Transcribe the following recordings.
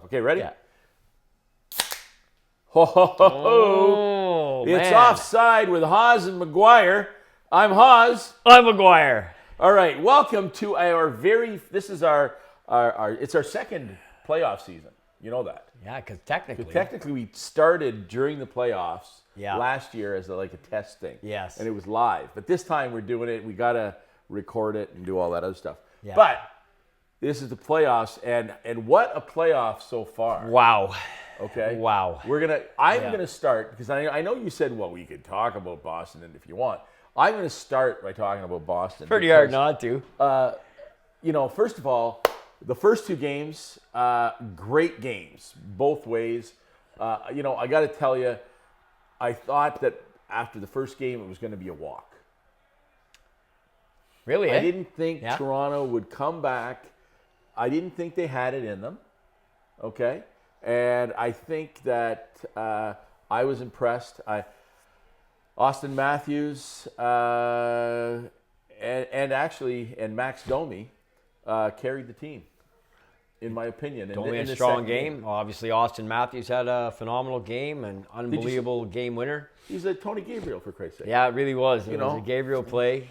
Okay, ready? Yeah. Ho, ho, ho, ho. It's man. Offside with Haas and McGuire. I'm Haas. I'm McGuire. All right, welcome to this is our it's our second playoff season. You know that. Yeah, because technically. Technically, we started during the playoffs Yeah. last year as a test thing. Yes. And it was live. But this time we're doing it. We got to record it and do all that other stuff. Yeah. But this is the playoffs, and what a playoff so far. Wow. Okay. Wow. I'm gonna start because I know you said, well, we could talk about Boston and if you want. I'm gonna start by talking about Boston. Pretty hard not to. First of all, the first two games, great games, both ways. I got to tell you, I thought that after the first game it was going to be a walk. Really? I didn't think Yeah. Toronto would come back. I didn't think they had it in them. Okay? And I think that I was impressed. Austin Matthews and Max Domi carried the team, in my opinion. Only a strong game. Obviously, Austin Matthews had a phenomenal game, an unbelievable game winner. He's a Tony Gabriel, for Christ's sake. Yeah, it really was. It was a Gabriel play.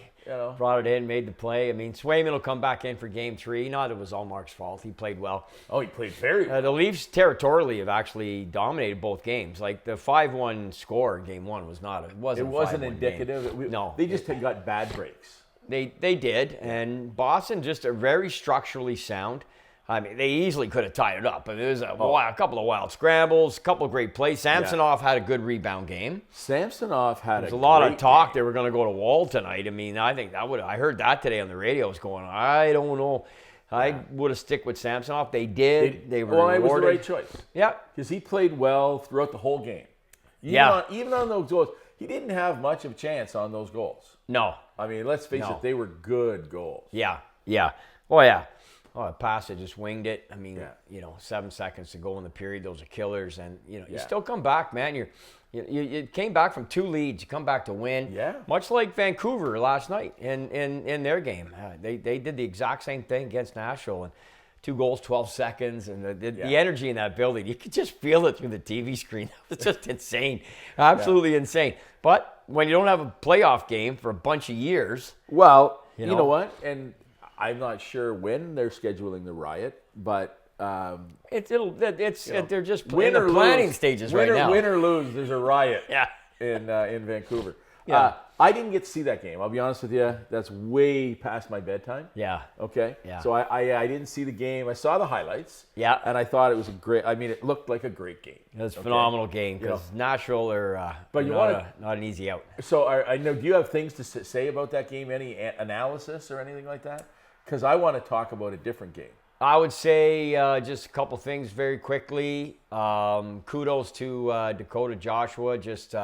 Brought it in, made the play. I mean, Swayman will come back in for game 3. Not that it was Allmark's fault. He played well. Oh, he played very well. The Leafs territorially have actually dominated both games. Like the 5-1 score in game 1 was not. It wasn't. It wasn't 5-1 indicative. Game. No, they just got bad breaks. They did, and Boston just are very structurally sound. I mean, they easily could have tied it up, but there was a couple of wild scrambles, a couple of great plays. Samsonov had a good rebound game. Samsonov had There's a lot of talk game. they were going to go to Wall tonight. I mean, I think I heard that today on the radio. I was going, I don't know. I would have stick with Samsonov. They did. They were rewarded. It was the right choice. Yeah. Because he played well throughout the whole game. Even on those goals. He didn't have much of a chance on those goals. No. I mean, let's face it, they were good goals. Yeah. Oh, yeah. Oh, a pass that just winged it. I mean, 7 seconds to go in the period. Those are killers. And, you still come back, man. You came back from 2 leads. You come back to win. Yeah. Much like Vancouver last night in their game. They did the exact same thing against Nashville. And 2 goals, 12 seconds. And the energy in that building, you could just feel it through the TV screen. It's just insane. Absolutely insane. But when you don't have a playoff game for a bunch of years. Well, you know what? And I'm not sure when they're scheduling the riot, but they're just in the planning stages right now. Win or lose, there's a riot. Yeah. in Vancouver. Yeah. I didn't get to see that game. I'll be honest with you. That's way past my bedtime. Yeah. Okay. Yeah. So I didn't see the game. I saw the highlights. Yeah. And I thought it was it looked like a great game. It was a phenomenal game because Nashville are not an easy out. So I know. Do you have things to say about that game? Any analysis or anything like that? Because I want to talk about a different game. I would say just a couple things very quickly. Kudos to Dakota Joshua. Just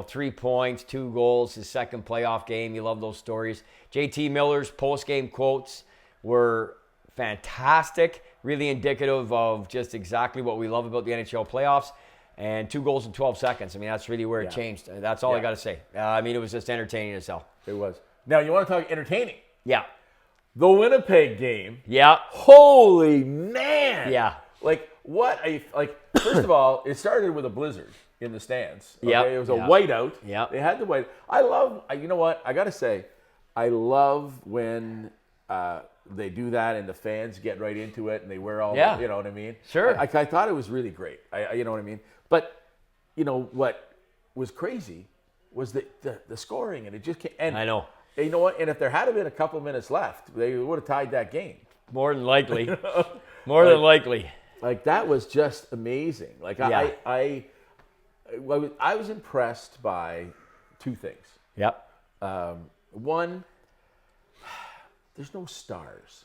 3 points, 2 goals, his second playoff game. You love those stories. JT Miller's post-game quotes were fantastic, really indicative of just exactly what we love about the NHL playoffs. And 2 goals in 12 seconds. I mean, that's really where it changed. That's all I got to say. I mean, it was just entertaining as hell. It was. Now, you want to talk entertaining? Yeah. The Winnipeg game. Yeah. Holy man. Yeah. First of all, it started with a blizzard in the stands. Okay? Yeah. It was a whiteout. Yeah. They had the white. I love, you know what? I got to say, I love when they do that and the fans get right into it and they wear all, you know what I mean? Sure. I thought it was really great. You know what I mean? But, what was crazy was the scoring and it just came. And I know. You know what? And if there had been a couple minutes left, they would have tied that game. More than likely. More than likely. Like, that was just amazing. Like, I was impressed by 2 things. Yep. One, there's no stars.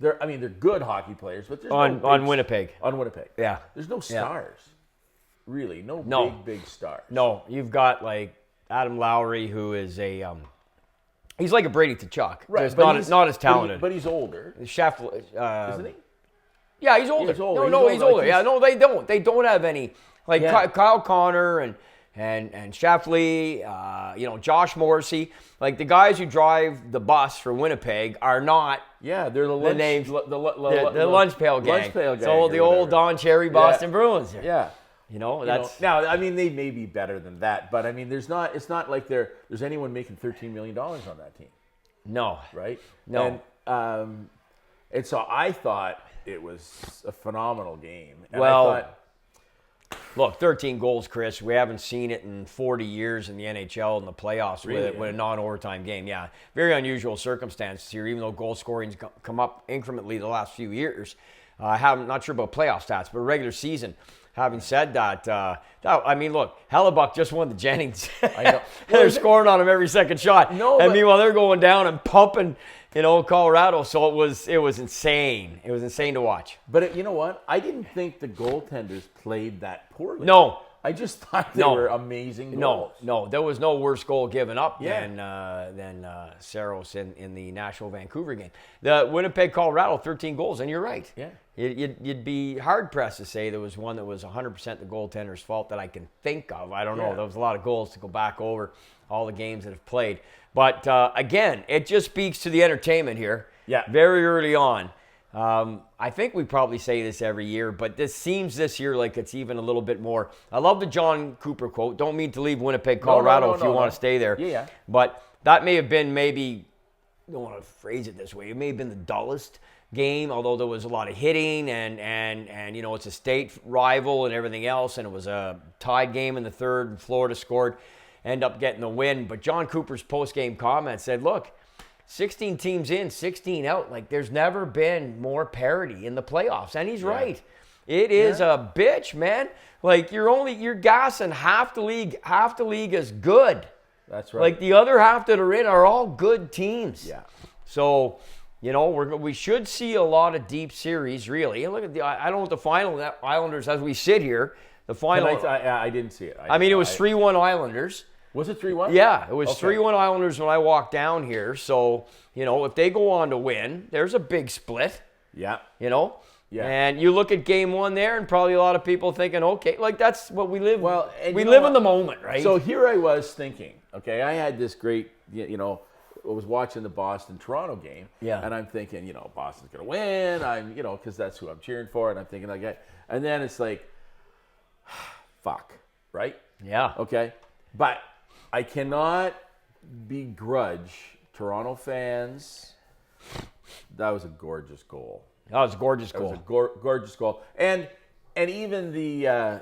They're good hockey players, but there's on Winnipeg. On Winnipeg. Yeah. There's no stars. Really, no big stars. No, you've got like Adam Lowry, who is he's like a Brady Tkachuk. Right, not as talented. But he's older. Chef, isn't he? Yeah, he's older. He's older. No, he's older. Yeah, no, they don't. They don't have any. Like Kyle Connor and and Sheffley, Josh Morrissey, like the guys who drive the bus for Winnipeg are not. Yeah, they're the lunch, names, the lunch pail gang. Lunch pail gang. So the old Don Cherry Boston Bruins. Yeah. That's now. I mean, they may be better than that, but I mean, it's not like there's anyone making $13 million on that team. No. Right. No. And so I thought it was a phenomenal game. And look, 13 goals, Chris. We haven't seen it in 40 years in the NHL in the playoffs with a non-overtime game. Yeah, very unusual circumstances here, even though goal scoring's come up incrementally the last few years. I'm not sure about playoff stats, but regular season. Having said that, look, Hellebuck just won the Jennings. I know. They're scoring on him every second shot. Meanwhile, they're going down and pumping, Colorado. So it was insane. It was insane to watch. But you know what? I didn't think the goaltenders played that poorly. No. I just thought they were amazing goals. No, there was no worse goal given up than Saros in the Nashville Vancouver game. The Winnipeg Colorado 13 goals, and you're right. Yeah, you'd be hard pressed to say there was one that was 100% the goaltender's fault that I can think of. I don't know. There was a lot of goals to go back over all the games that have played, but again, it just speaks to the entertainment here. Yeah, very early on. I think we probably say this every year, but this seems this year like it's even a little bit more. I love the John Cooper quote. Don't mean to leave Winnipeg, Colorado if you want to stay there. Yeah. But that may have been I don't want to phrase it this way. It may have been the dullest game, although there was a lot of hitting and it's a state rival and everything else, and it was a tied game in the third, and Florida scored, end up getting the win. But John Cooper's post-game comment said, look, 16 teams in, 16 out. Like, there's never been more parity in the playoffs. And he's right. It is a bitch, man. Like, you're gassing half the league. Half the league is good. That's right. Like, the other half that are in are all good teams. Yeah. So, we should see a lot of deep series, really. And look at I don't know what the final Islanders, as we sit here, the final. I didn't see it. It was 3-1 Islanders. Was it 3-1? Yeah, it was 3-1 Islanders when I walked down here. So, if they go on to win, there's a big split. Yeah. Yeah. And you look at game one there, and probably a lot of people thinking, okay, like that's what we live. Well, we live in the moment, right? So here I was thinking, okay, I had this great, I was watching the Boston-Toronto game. Yeah. And I'm thinking, Boston's going to win. Because that's who I'm cheering for. And I'm thinking, and then it's like, fuck, right? Yeah. Okay. But I cannot begrudge Toronto fans. That was a gorgeous goal. That was a gorgeous goal. That was a gorgeous goal. And even the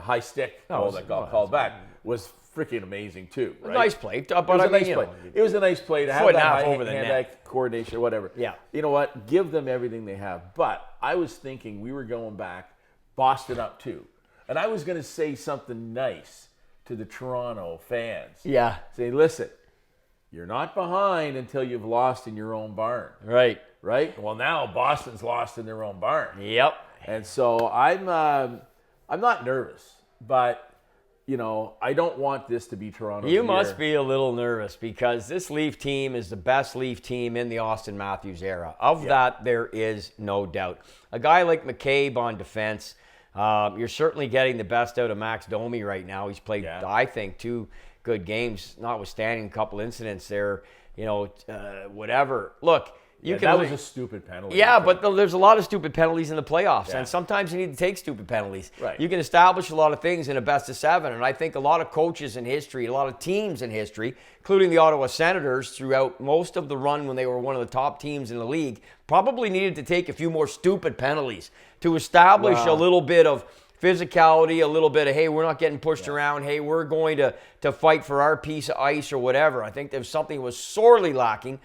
high stick goal that got called back was freaking amazing too. Right? A nice play. But it was a nice play. It was a nice play to have that high over the hand-eye net. coordination or whatever. Yeah. You know what? Give them everything they have. But I was thinking we were going back, Boston up 2. And I was going to say something nice to the Toronto fans. Yeah. Say, listen, you're not behind until you've lost in your own barn. Right. Right? Well, now Boston's lost in their own barn. Yep. And so I'm not nervous, but I don't want this to be Toronto's You must be a little nervous because this Leaf team is the best Leaf team in the Austin Matthews era. Of that, there is no doubt. A guy like McCabe on defense, you're certainly getting the best out of Max Domi right now. He's played, I think, 2 good games, notwithstanding a couple incidents there, whatever. Look, that was a stupid penalty. Yeah, but there's a lot of stupid penalties in the playoffs, and sometimes you need to take stupid penalties. Right. You can establish a lot of things in a best-of-7, and I think a lot of coaches in history, a lot of teams in history, including the Ottawa Senators throughout most of the run when they were one of the top teams in the league, probably needed to take a few more stupid penalties to establish a little bit of physicality, a little bit of, hey, we're not getting pushed around. Hey, we're going to fight for our piece of ice or whatever. I think there was something that was sorely lacking,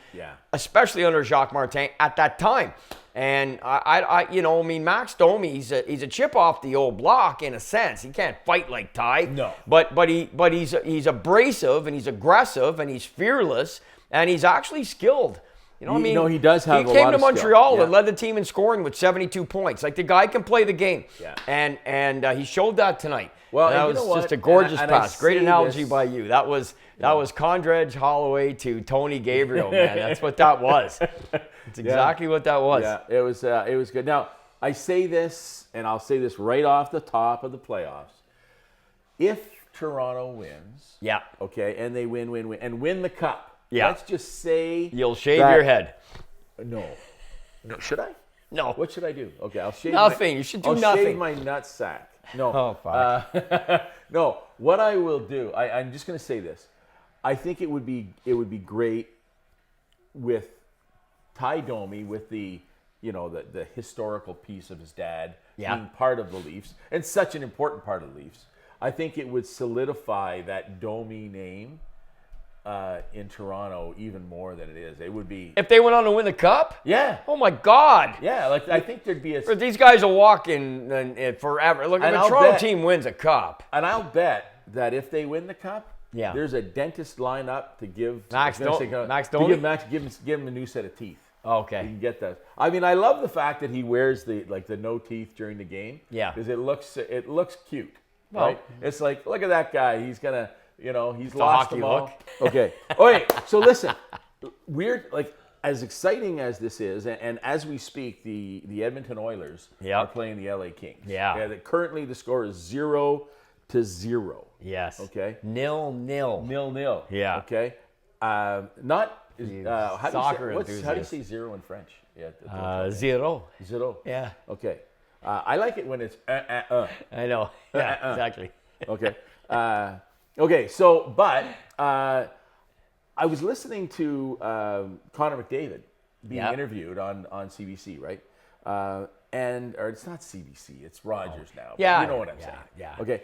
especially under Jacques Martin at that time. And Max Domi, he's a chip off the old block in a sense. He can't fight like Ty. No. But he's abrasive and he's aggressive and he's fearless and he's actually skilled. He does have a lot of skill. He came to Montreal and led the team in scoring with 72 points. Like, the guy can play the game. Yeah. And he showed that tonight. Well, that was just a gorgeous pass. Great analogy by you. That was Condredge Holloway to Tony Gabriel, man. That's what that was. It's exactly what that was. Yeah, it was good. Now, I say this, and I'll say this right off the top of the playoffs. if Toronto wins, Yeah. okay, and they win, and win the cup, Yeah. let's just say You'll shave that- your head. No. Should I? No. What should I do? Okay, I'll shave Nothing. You should do I'll nothing. shave my nutsack. No. Oh, fuck. No. What I will do, I'm just going to say this. I think it would be great with Ty Domi, with the historical piece of his dad being part of the Leafs, and such an important part of the Leafs. I think it would solidify that Domi name in Toronto even more than it is. It would be. If they went on to win the cup? Yeah. Oh, my God. Yeah, like I think there'd be a. But these guys will walk in forever. Look, if And the I'll Toronto bet- team wins a cup. And I'll bet that if they win the cup, Yeah. there's a dentist lined up to give Max I was Domi? gonna say, Max to Domi? give him a new set of teeth. You Okay. can get that. I mean, I love the fact that he wears the no teeth during the game. Yeah. Because it looks cute, Well- right? It's like, look at that guy. He's gonna, he's a lost hockey them all. look. Okay. Okay. So listen, as exciting as this is, and as we speak, the Edmonton Oilers Yep. are playing the LA Kings. Yeah. Currently, the score is 0-0. Yes. Okay. 0-0. 0-0. Yeah. Okay. Not. How soccer do you say enthusiast. zero in French? Yeah. 0. Zero. Yeah. Okay. I like it when it's I know. Yeah, exactly. Okay. Okay. So, but I was listening to Connor McDavid being Yeah. interviewed on CBC, right? Or it's not CBC, it's Rogers now. but Yeah. You know what I'm Yeah, saying. yeah. Okay.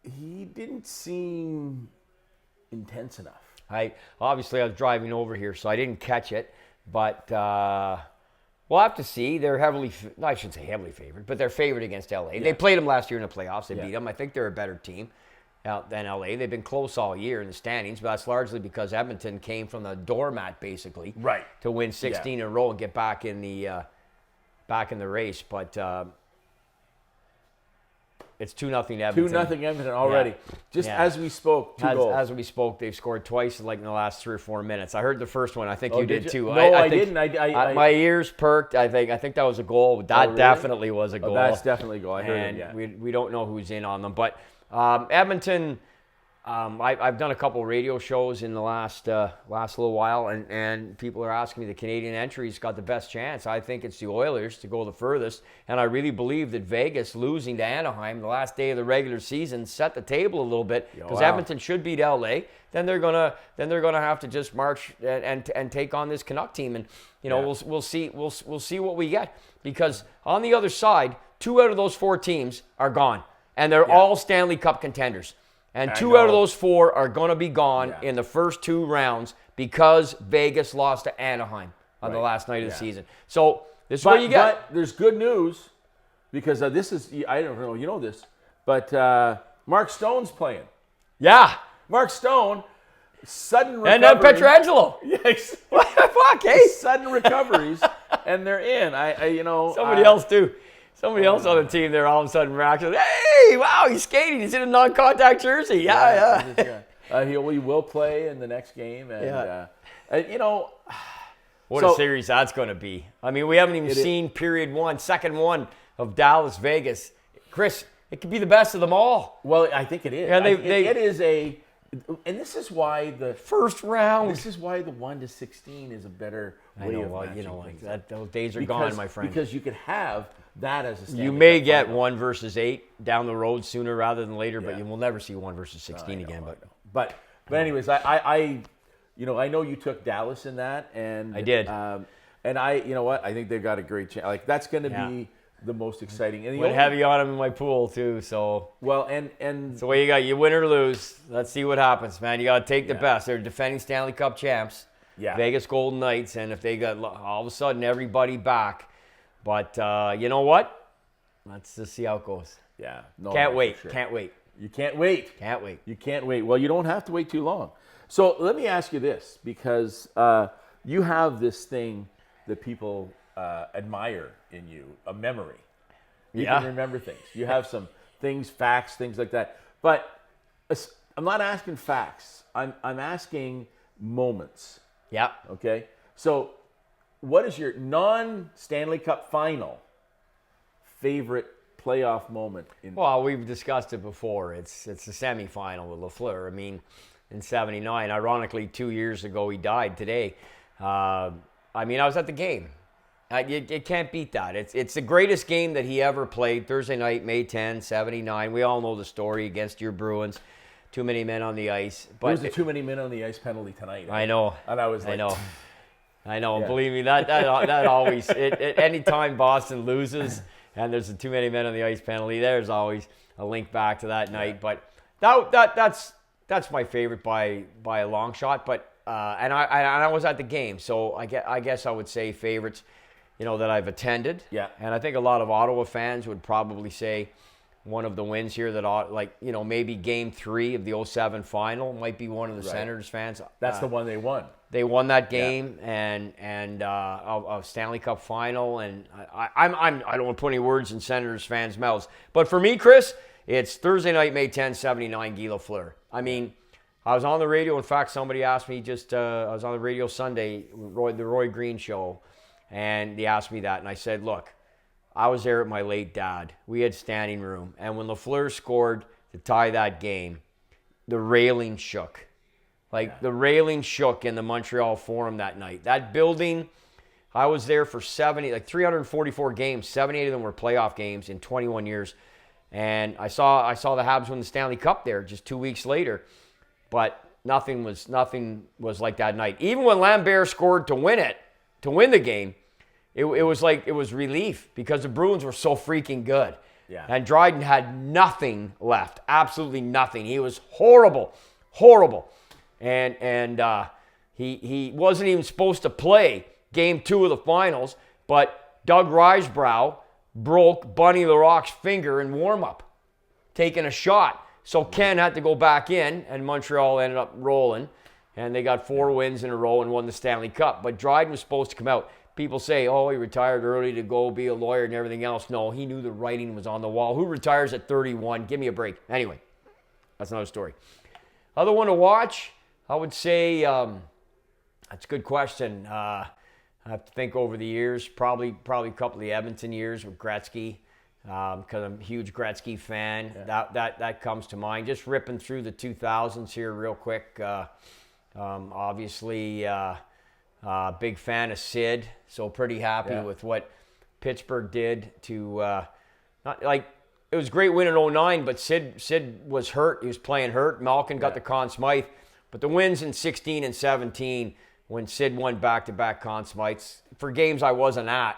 He didn't seem intense enough. Obviously I was driving over here, so I didn't catch it. But we'll have to see. They're I shouldn't say heavily favored, but they're favored against LA. They played them last year in the playoffs. They beat them. I think they're a better team than LA. They've been close all year in the standings, but that's largely because Edmonton came from the doormat basically, Right. to win 16 in a row and get back in the race. But it's 2-0 Edmonton. 2-0 Edmonton already. Yeah. Just Yeah. as we spoke, two goals. As we spoke, they've scored twice in the last 3 or 4 minutes. I heard the first one. I think you did did you? too. No, I think- didn't. my ears perked. I think that was a goal. That really? definitely was a goal. That's definitely a goal. I heard and it, yeah. we don't know who's in on them. But Edmonton, I've done a couple of radio shows in the last little while, and people are asking me the Canadian entry's got the best chance. I think it's the Oilers to go the furthest, and I really believe that Vegas losing to Anaheim the last day of the regular season set the table a little bit because wow. Edmonton should beat LA. Then they're gonna have to just march and take on this Canuck team, and we'll see what we get, because on the other side, 2 out of those 4 teams are gone, and they're all Stanley Cup contenders. And 2 out of those 4 are going to be gone in the first 2 rounds because Vegas lost to Anaheim on the last night of the season. So this is what you get. But there's good news, because this is, I don't know, you know this, but Mark Stone's playing. Yeah. Mark Stone, sudden recovery. And then Pietrangelo. Yes. What the fuck, hey? Sudden recoveries, and they're in. Somebody else too. Somebody else on the team there all of a sudden reacts. Hey, wow, he's skating. He's in a non-contact jersey. Yeah. He will play in the next game, and What a series that's going to be. I mean, we haven't even seen period 1, second one of Dallas, Vegas. Chris, it could be the best of them all. Well, I think it is. Yeah, it is a, and this is why the First round. This is why the 1-16 is a better way of matching things. Those days are gone, my friend. Because you could have that as a Stanley You may Cup get final. 1 versus 8 down the road sooner rather than later, but you will never see 1 versus 16 again. But anyways, I know you took Dallas in that, and I did. And you know what? I think they've got a great chance. Like, that's going to be the most exciting. And Went heavy on them in my pool too, so. Well, and So what you got? You win or lose. Let's see what happens, man. You got to take the best. They're defending Stanley Cup champs, Vegas Golden Knights, and if they got all of a sudden everybody back, but you know what? Let's just see how it goes. Yeah. No, Can't wait. for sure. Can't wait. You can't wait. Can't wait. You can't wait. Well, you don't have to wait too long. So let me ask you this, because you have this thing that people admire in you, a memory. You can remember things. You have some things, facts, things like that. But I'm not asking facts. I'm asking moments. Yeah. Okay? So what is your non-Stanley Cup final favorite playoff moment in. Well, we've discussed it before. It's the semifinal with Lafleur. I mean, in '79. Ironically, 2 years ago he died today. I was at the game. You can't beat that. It's the greatest game that he ever played. Thursday night, May 10, '79. We all know the story against your Bruins. Too many men on the ice. But There was a too many men on the ice penalty tonight. I know. And I was like, I know. Yeah. Believe me, that always. Anytime Boston loses and there's a too many men on the ice penalty, there's always a link back to that night. But that's my favorite by a long shot. But and I was at the game, so I guess I would say favorites, that I've attended. Yeah. And I think a lot of Ottawa fans would probably say one of the wins here that maybe Game 3 of the '07 final might be one of the Senators fans. That's the one they won. They won that game and a Stanley Cup final, and I don't want to put any words in Senators fans' mouths, but for me, Chris, it's Thursday night, May 10, '79, Guy Lafleur. I mean, I was on the radio. In fact, somebody asked me I was on the radio Sunday, the Roy Green show, and they asked me that, and I said, look, I was there with my late dad. We had standing room, and when Lafleur scored to tie that game, the railing shook. The railing shook in the Montreal Forum that night. That building, I was there for 344 games. 78 of them were playoff games in 21 years. And I saw the Habs win the Stanley Cup there just 2 weeks later. But nothing was like that night. Even when Lambert scored to win the game, it was relief because the Bruins were so freaking good. Yeah. And Dryden had nothing left. Absolutely nothing. He was horrible. Horrible. And he wasn't even supposed to play Game 2 of the finals, but Doug Risebrough broke Bunny LaRocque's finger in warm-up, taking a shot. So Ken had to go back in, and Montreal ended up rolling, and they got 4 wins in a row and won the Stanley Cup. But Dryden was supposed to come out. People say, he retired early to go be a lawyer and everything else. No, he knew the writing was on the wall. Who retires at 31? Give me a break. Anyway, that's another story. Other one to watch, I would say, that's a good question. I have to think over the years, probably a couple of the Edmonton years with Gretzky, because I'm a huge Gretzky fan. Yeah. That comes to mind. Just ripping through the 2000s here real quick. Obviously, big fan of Sid, so pretty happy with what Pittsburgh did to it was a great win in '09, but Sid was hurt. He was playing hurt. Malkin got the Conn Smythe. But the wins in 16 and 17, when Sid won back-to-back Conn Smythes, for games I wasn't at,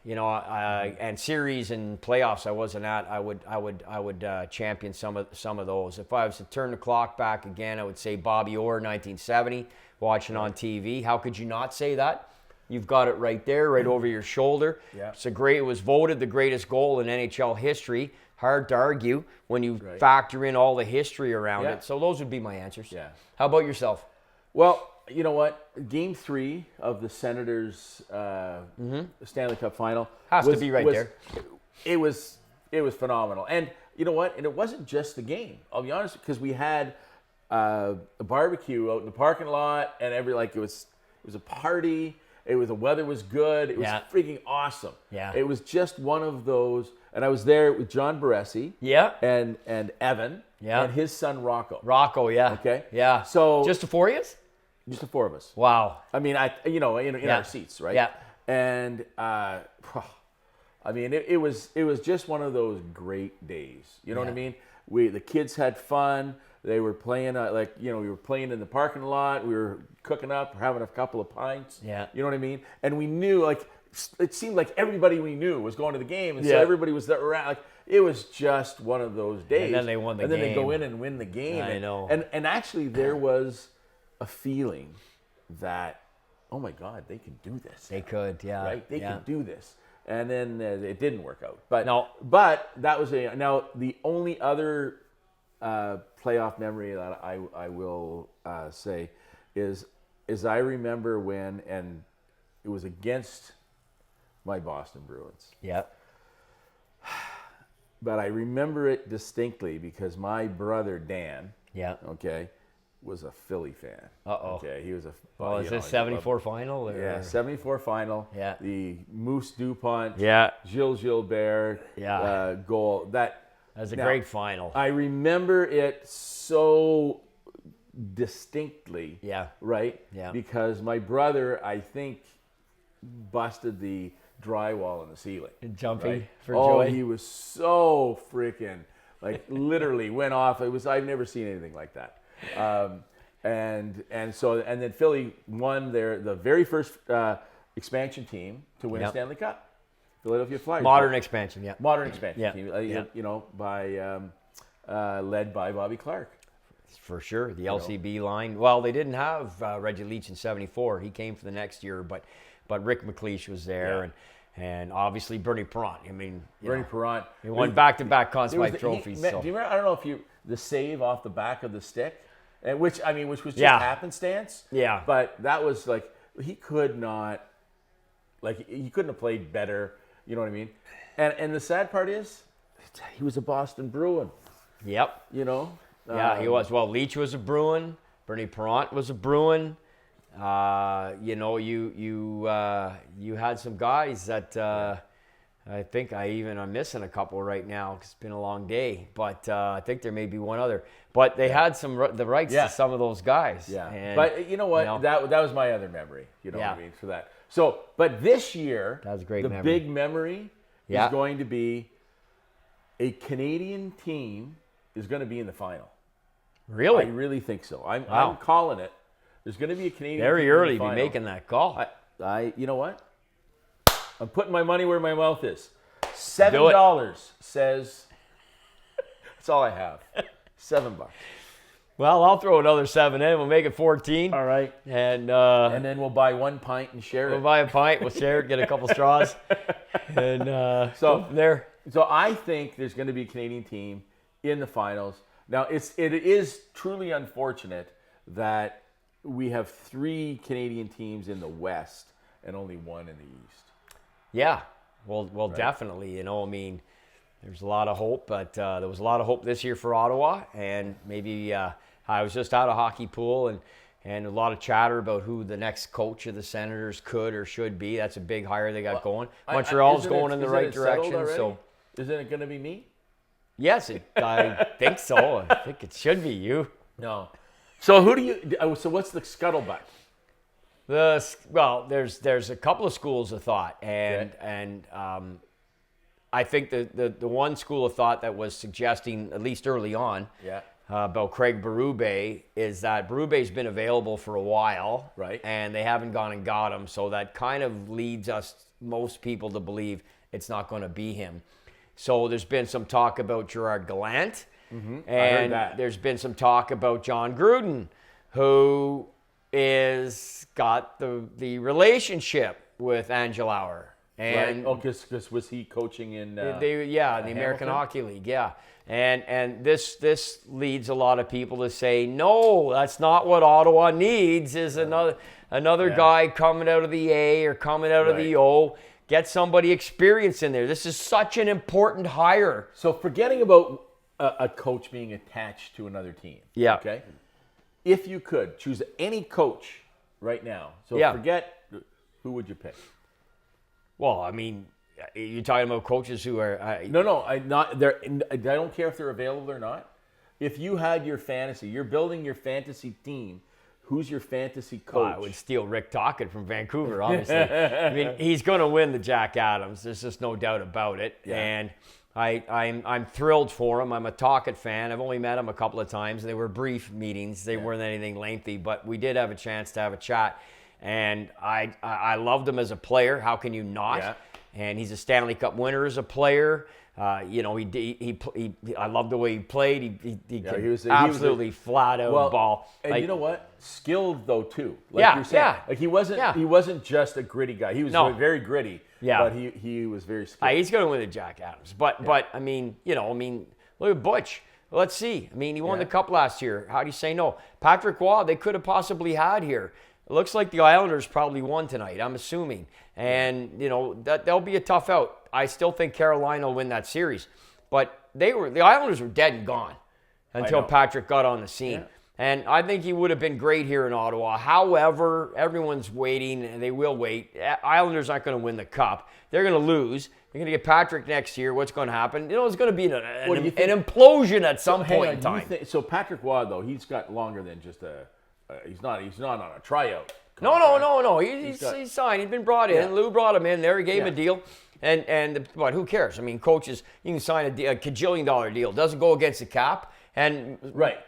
and series and playoffs I wasn't at, I would champion some of those. If I was to turn the clock back again, I would say Bobby Orr, 1970, watching on TV. How could you not say that? You've got it right there, right over your shoulder. Yeah. It was voted the greatest goal in NHL history. Hard to argue when you factor in all the history around it. So those would be my answers. Yeah. How about yourself? Well, you know what? Game 3 of the Senators Stanley Cup final has to be right there. It was phenomenal, and you know what? And it wasn't just the game. I'll be honest, because we had a barbecue out in the parking lot, and it was a party. The weather was good. It was freaking awesome. Yeah. It was just one of those. And I was there with John Baresi. Yeah. And Evan. Yeah. And his son Rocco. Rocco, yeah. Okay. Yeah. So just the 4 of you? Just the 4 of us. Wow. I mean, in our seats, right? Yeah. And it was just one of those great days. You know what I mean? The kids had fun. They were playing we were playing in the parking lot. We were cooking up, having a couple of pints. Yeah. You know what I mean? And we knew it seemed like everybody we knew was going to the game, and so everybody was there around. It was just one of those days. And then they won the game. And then they go in and win the game. I know. And actually, there was a feeling that, oh my God, they can do this. They could, yeah. Right? They can do this. And then it didn't work out. But no. But that was now the only other playoff memory that I will say is I remember when, and it was against my Boston Bruins. Yeah. But I remember it distinctly because my brother Dan, was a Philly fan. Uh-oh. Okay, he was a. Well, is this 74 final? Or? Yeah, 74 final. Yeah. The Moose Dupont. Yeah. Gilles Gilbert. Yeah. Goal. That was a great final. I remember it so distinctly. Yeah. Right. Yeah. Because my brother, I think, busted the drywall in the ceiling. Jumping right? for joy. He was so freaking literally went off. I've never seen anything like that. And then Philly won the very first expansion team to win a Stanley Cup. Philadelphia Flyers. Modern expansion team. team. Led by Bobby Clark. For sure, the LCB line. Well, they didn't have Reggie Leach in '74. He came for the next year, but Rick McLeish was there, and obviously Bernie Perrant. I mean, Bernie Perrant. He won back-to-back Conn Smythe trophies. Do you remember? I don't know if the save off the back of the stick, and which was just happenstance. Yeah. But that was he could not, he couldn't have played better. You know what I mean? And the sad part is, he was a Boston Bruin. Yep. You know. Yeah, he was. Well, Leach was a Bruin. Bernie Perrant was a Bruin. You had some guys that I think I'm missing a couple right now because it's been a long day. But I think there may be one other. But they had the rights to some of those guys. Yeah. And, but you know what? That was my other memory. You know what I mean? For that. So, but this year, that was a great the big memory is going to be a Canadian team is going to be in the final. Really? I really think so. I'm calling it. There's going to be a Canadian very team early in the be making that call. You know what? I'm putting my money where my mouth is. $7 says. That's all I have. $7. Well, I'll throw another 7 in. We'll make it 14. All right. And then we'll buy 1 pint and share it. We'll buy a pint. We'll share it. Get a couple straws. And so there. So I think there's going to be a Canadian team in the finals. Now it is truly unfortunate that we have 3 Canadian teams in the West and only 1 in the East. Yeah. Well, definitely. There's a lot of hope, but there was a lot of hope this year for Ottawa, and maybe I was just out of hockey pool and a lot of chatter about who the next coach of the Senators could or should be. That's a big hire they got going. Montreal's going in the right direction. So, isn't it going to be me? Yes, I think so. I think it should be you. No. So what's the scuttlebutt? There's a couple of schools of thought, and I think the one school of thought that was suggesting, at least early on, about Craig Berube is that Berube's been available for a while, right? And they haven't gone and got him, so that kind of leads most people to believe it's not going to be him. So there's been some talk about Gerard Gallant, and there's been some talk about John Gruden, who is got the relationship with Angel Auer. And because was he coaching in the American Hockey League, and this leads a lot of people to say, no, that's not what Ottawa needs. Is another guy coming out of the A or coming out of the O. Get somebody experienced in there. This is such an important hire. So forgetting about a coach being attached to another team. Yeah. Okay. If you could choose any coach right now, forget who would you pick? Well, you're talking about coaches who are... No, I don't care if they're available or not. If you had your fantasy, you're building your fantasy team, who's your fantasy coach? Well, I would steal Rick Tocchet from Vancouver, obviously. He's going to win the Jack Adams. There's just no doubt about it. Yeah. And I'm thrilled for him. I'm a Tocchet fan. I've only met him a couple of times. They were brief meetings. They weren't anything lengthy, but we did have a chance to have a chat. And I loved him as a player. How can you not? Yeah. And he's a Stanley Cup winner as a player. I loved the way he played. He absolutely flat out ball. And you know what? Skilled though too. You're saying. He wasn't just a gritty guy. He was very gritty. Yeah. But he was very skilled. He's going to win the Jack Adams. But look at Butch. Let's see. He won the Cup last year. How do you say no? Patrick Waugh, they could have possibly had here. It looks like the Islanders probably won tonight, I'm assuming. And, that'll be a tough out. I still think Carolina will win that series. But the Islanders were dead and gone until Patrick got on the scene. And I think he would have been great here in Ottawa. However, everyone's waiting, and they will wait. Islanders aren't going to win the Cup. They're going to lose. You're going to get Patrick next year. What's going to happen? It's going to be an implosion at some point in time. So Patrick Waugh, though, he's got longer than just he's not on a tryout. No. He's signed. He's been brought in. Yeah. Lou brought him in there. He gave him a deal. But who cares? I mean, coaches, you can sign a $1 deal. Doesn't go against the cap. And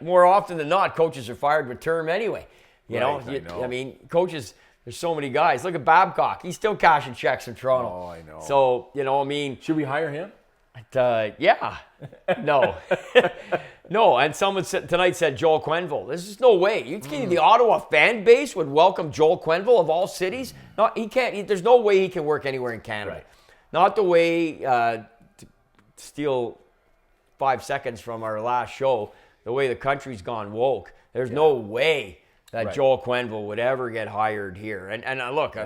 more often than not, coaches are fired with term anyway. I mean, coaches, there's so many guys. Look at Babcock. He's still cashing checks in Toronto. Oh, I know. So, should we hire him? Yeah. No. No, and someone tonight said Joel Quenneville. There's just no way. You think the Ottawa fan base would welcome Joel Quenneville of all cities? No, he can't. There's no way he can work anywhere in Canada. Right. Not the way, to steal 5 seconds from our last show, the way the country's gone woke. There's no way that Joel Quenneville would ever get hired here. And look,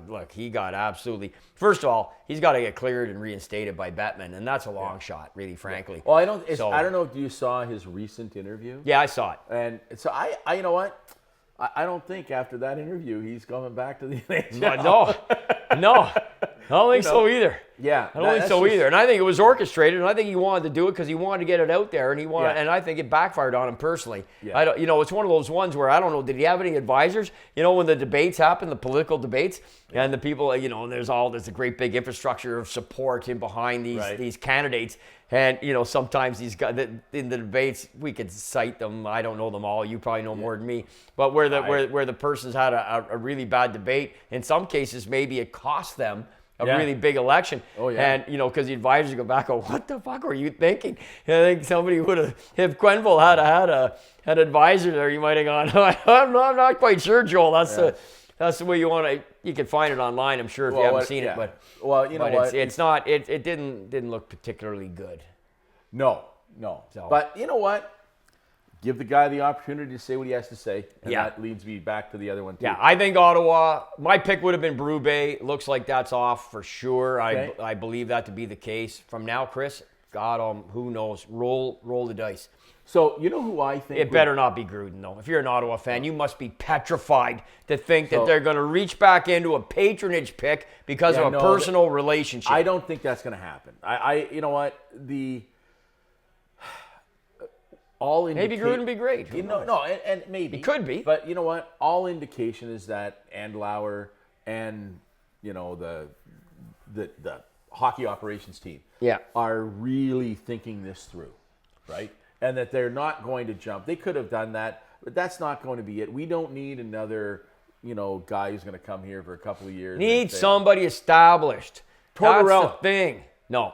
look, he got absolutely. First of all, he's got to get cleared and reinstated by Bettman, and that's a long shot, really, frankly. Well, I don't know if you saw his recent interview. Yeah, I saw it. And so I you know what? I don't think after that interview he's coming back to the NHL. No. I don't think so either. Yeah, I don't think so either. And I think it was orchestrated, and I think he wanted to do it because he wanted to get it out there, and and I think it backfired on him personally. Yeah. It's one of those ones where I don't know. Did he have any advisors? When the debates happen, the political debates, and the people, and there's a great big infrastructure of support in behind these candidates. And, sometimes these guys, in the debates, we could cite them. I don't know them all. You probably know more than me. But where the person's had a really bad debate, in some cases, maybe it cost them a really big election. Oh, yeah. And, because the advisors go back, what the fuck were you thinking? And I think somebody would have, if Quenneville had an advisor there, you might have gone, I'm not quite sure, Joel. That's the way you want to. You can find it online, I'm sure, if you haven't seen it. But it's not. It didn't look particularly good. No. So. But you know what? Give the guy the opportunity to say what he has to say, and that leads me back to the other one too. Yeah, I think Ottawa. My pick would have been Berube. Looks like that's off for sure. Okay. I believe that to be the case. From now, Chris, God, who knows? Roll the dice. So, you know who I think... It better not be Gruden, though. If you're an Ottawa fan, you must be petrified to think that they're going to reach back into a patronage pick because of a personal relationship. I don't think that's going to happen. You know what? Maybe Gruden would be great. And maybe. It could be. But you know what? All indication is that Andlauer and, the hockey operations team are really thinking this through, right? And that they're not going to jump. They could have done that, but that's not going to be it. We don't need another, guy who's going to come here for a couple of years. Need somebody established. That's the thing. No.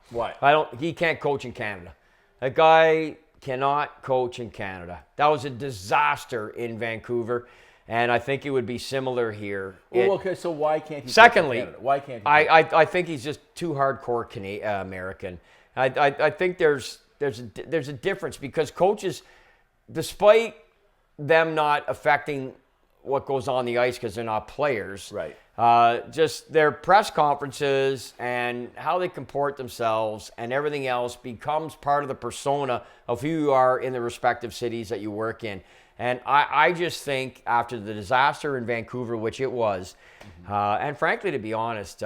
Why? He can't coach in Canada. That guy cannot coach in Canada. That was a disaster in Vancouver, and I think it would be similar here. Okay, so why can't he? Secondly, coach in Canada? Why can't he? I think he's just too hardcore American. I think there's a difference because coaches, despite them not affecting what goes on the ice because they're not players, right? Just their press conferences and how they comport themselves and everything else becomes part of the persona of who you are in the respective cities that you work in. And I just think after the disaster in Vancouver, which it was, and frankly, to be honest,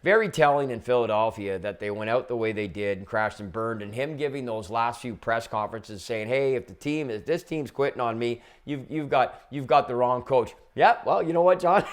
very telling in Philadelphia that they went out the way they did and crashed and burned, and him giving those last few press conferences saying, "Hey, if this team's quitting on me, you've got the wrong coach." Yeah, well, you know what, John?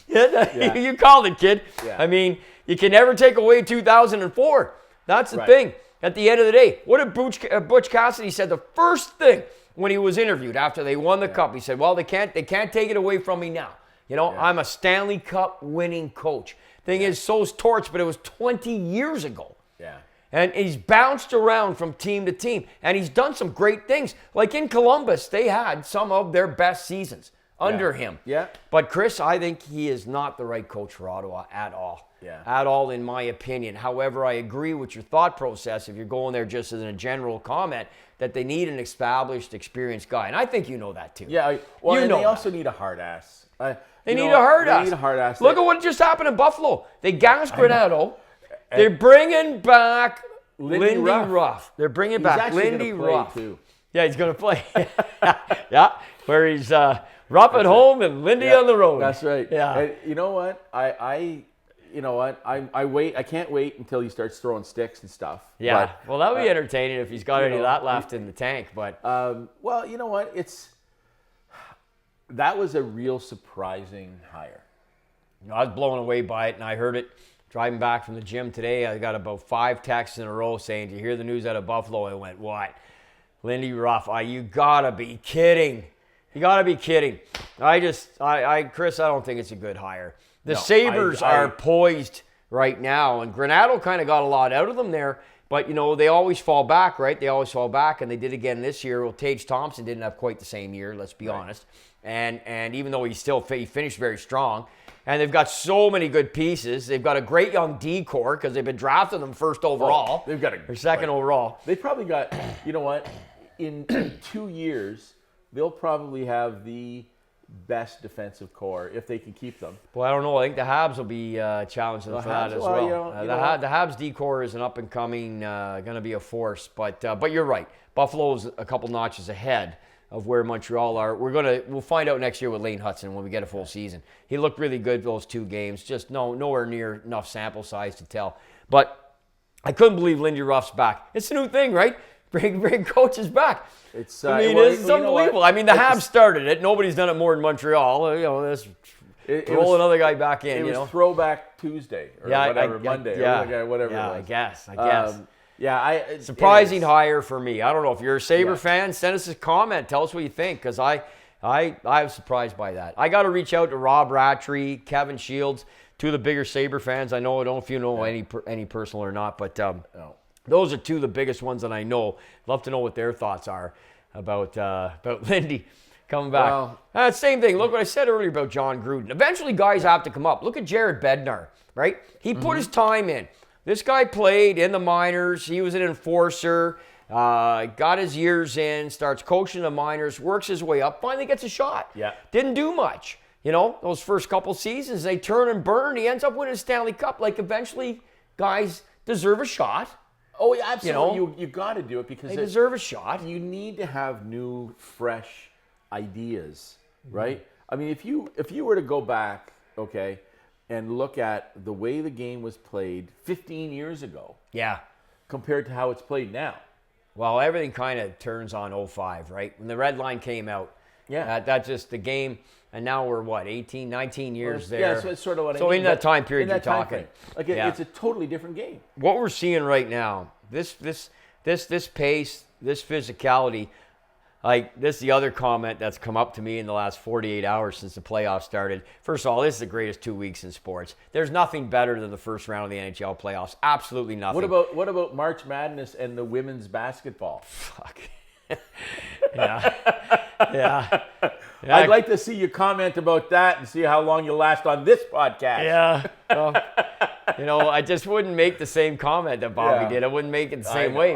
You called it, kid. Yeah. I mean, you can never take away 2004. That's the thing. At the end of the day, what did Butch Cassidy said the first thing when he was interviewed after they won the cup? He said, "Well, they can't take it away from me now. I'm a Stanley Cup winning coach." Thing is, so's Torts, but it was 20 years ago. Yeah. And he's bounced around from team to team, and he's done some great things. Like in Columbus, they had some of their best seasons under him. Yeah. But Chris, I think he is not the right coach for Ottawa at all. Yeah. At all, in my opinion. However, I agree with your thought process, if you're going there just as a general comment, that they need an established, experienced guy. And I think you know that too. Yeah. Well, they also need a hard ass. They need a hard ass. Look at what just happened in Buffalo. They gassed Granato. They're bringing back Lindy Ruff. They're bringing back Lindy Ruff. Yeah, he's going to play. Yeah, where he's Rupp at home and Lindy on the road. That's right. Yeah. And you know what? I wait. I can't wait until he starts throwing sticks and stuff. Yeah. But, well, that would be entertaining if he's got any of that left in the tank. But well, you know what? That was a real surprising hire. I was blown away by it, and I heard it driving back from the gym today. I got about 5 texts in a row saying, "Did you hear the news out of Buffalo?" I went, "What? Lindy Ruff? You gotta be kidding! You gotta be kidding!" Chris, I don't think it's a good hire. The Sabres are poised right now, and Granato kind of got a lot out of them there. But, they always fall back, right? They always fall back, and they did again this year. Well, Tage Thompson didn't have quite the same year, let's be honest. And even though he finished very strong, and they've got so many good pieces. They've got a great young D-core because they've been drafting them first overall. They've got or second overall. They probably got, you know what? In 2 years, they'll probably have the best defensive core if they can keep them. Well, I don't know. I think the Habs will be challenged for that as well. The Habs D-core is an up-and-coming, going to be a force. But you're right. Buffalo's a couple notches ahead of where Montreal are. We'll find out next year with Lane Hudson when we get a full season. He looked really good those 2 games. Just nowhere near enough sample size to tell. But I couldn't believe Lindy Ruff's back. It's a new thing, right? Bring coaches back. It's it's unbelievable. The Habs started it. Nobody's done it more than Montreal. Roll another guy back in. It was Throwback Tuesday or Monday, or whatever. Yeah, it was. I guess. Surprising hire for me. I don't know if you're a Sabre fan. Send us a comment. Tell us what you think, because I was surprised by that. I got to reach out to Rob Rattray, Kevin Shields, 2 of the bigger Sabre fans. I don't know if you know any personal or not, but those are 2 of the biggest ones that I know. Love to know what their thoughts are about Lindy coming back. Well, same thing. Look what I said earlier about John Gruden. Eventually, guys have to come up. Look at Jared Bednar, right? He put his time in. This guy played in the minors. He was an enforcer. Got his years in. Starts coaching the minors. Works his way up. Finally gets a shot. Yeah. Didn't do much. Those first couple seasons, they turn and burn. He ends up winning a Stanley Cup. Eventually, guys deserve a shot. Oh, yeah, absolutely. You got to do it because they deserve a shot. You need to have new, fresh ideas, right? If you were to go back, and look at the way the game was played 15 years ago, compared to how it's played now. Well, everything kind of turns on 05, right? When the red line came out, that's just the game. And now we're 18, 19 years there. Yeah, so it's sort of what I mean. So in that time period you're talking. It's a totally different game. What we're seeing right now, this pace, this physicality, this is the other comment that's come up to me in the last 48 hours since the playoffs started. First of all, this is the greatest 2 weeks in sports. There's nothing better than the first round of the NHL playoffs. Absolutely nothing. What about March Madness and the women's basketball? Fuck. Yeah. I'd like to see you comment about that and see how long you last on this podcast. Yeah. I just wouldn't make the same comment that Bobby did. I wouldn't make it the same way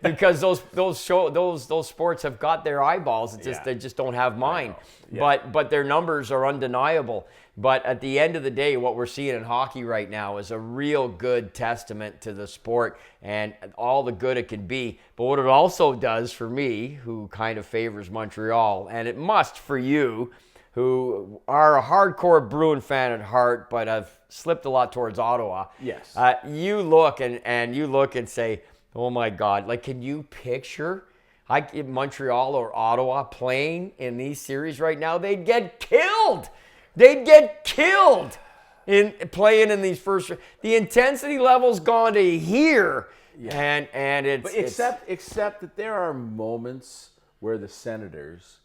because those sports have got their eyeballs. It's just they just don't have mine. But their numbers are undeniable. But at the end of the day, what we're seeing in hockey right now is a real good testament to the sport and all the good it can be. But what it also does for me, who kind of favors Montreal, and it must for you, who are a hardcore Bruin fan at heart, but have slipped a lot towards Ottawa. Yes. You look and you look and say, oh my God, can you picture Montreal or Ottawa playing in these series right now? They'd get killed. They'd get killed in playing in these first. The intensity level's gone to here, and it's. But except that there are moments where the Senators,